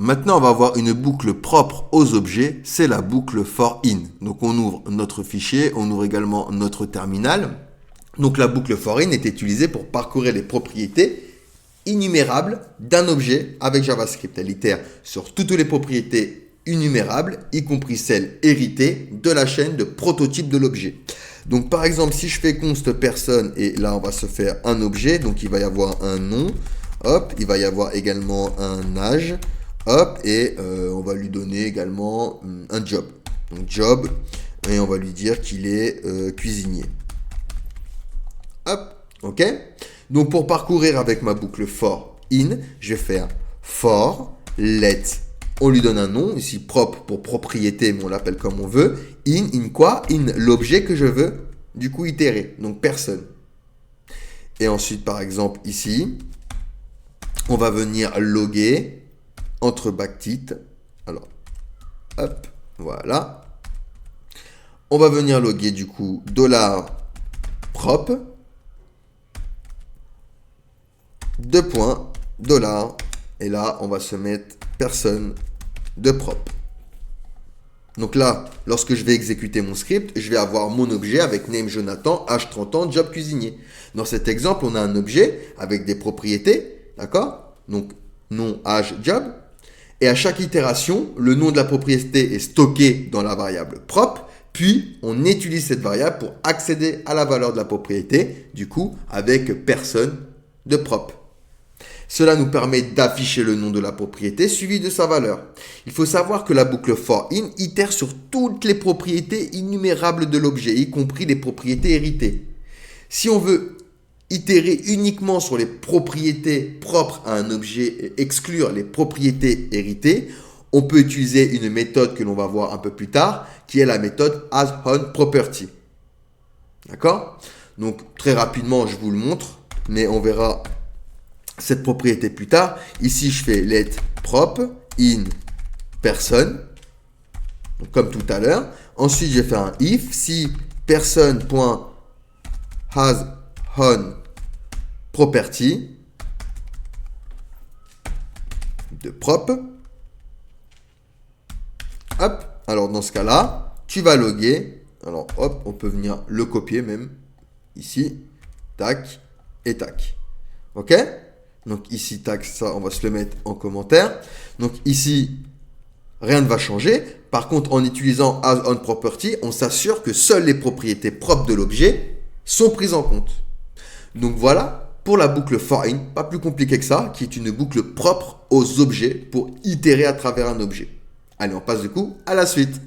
Maintenant, on va avoir une boucle propre aux objets, c'est la boucle for in. Donc on ouvre notre fichier, on ouvre également notre terminal. Donc la boucle for in est utilisée pour parcourir les propriétés innumérables d'un objet avec JavaScript. Elle itère sur toutes les propriétés innumérables, y compris celles héritées de la chaîne de prototype de l'objet. Donc par exemple, si je fais const personne, et là on va se faire un objet, donc il va y avoir un nom, hop, il va y avoir également un âge, hop, et on va lui donner également un job. Donc job, et on va lui dire qu'il est cuisinier. Hop, ok. Donc pour parcourir avec ma boucle for in, je vais faire for let. On lui donne un nom, ici propre pour propriété, mais on l'appelle comme on veut. In quoi? In l'objet que je veux, du coup itérer, donc personne. Et ensuite, par exemple, ici, on va venir loguer entre backtick. Alors, hop, voilà. On va venir loguer du coup $prop, deux points, $, et là, on va se mettre personne de prop. Donc là, lorsque je vais exécuter mon script, je vais avoir mon objet avec name Jonathan, âge 30 ans, job cuisinier. Dans cet exemple, on a un objet avec des propriétés, d'accord? Donc, nom, âge, job. Et à chaque itération, le nom de la propriété est stocké dans la variable prop, puis on utilise cette variable pour accéder à la valeur de la propriété, du coup, avec personne de prop. Cela nous permet d'afficher le nom de la propriété suivi de sa valeur. Il faut savoir que la boucle for in itère sur toutes les propriétés innumérables de l'objet, y compris les propriétés héritées. Si on veut itérer uniquement sur les propriétés propres à un objet et exclure les propriétés héritées, on peut utiliser une méthode que l'on va voir un peu plus tard, qui est la méthode asOnProperty. D'accord? Donc très rapidement, je vous le montre, mais on verra cette propriété plus tard. Ici, je fais let prop in personne, donc comme tout à l'heure. Ensuite, je vais faire un if si person.hasOnProperty de prop. Hop, alors dans ce cas-là, tu vas loguer. Alors hop, on peut venir le copier même ici, tac et tac. Ok? Donc ici, tac, ça, on va se le mettre en commentaire. Donc ici, rien ne va changer. Par contre, en utilisant asOnProperty, on s'assure que seules les propriétés propres de l'objet sont prises en compte. Donc voilà pour la boucle for in, pas plus compliqué que ça, qui est une boucle propre aux objets pour itérer à travers un objet. Allez, on passe du coup à la suite.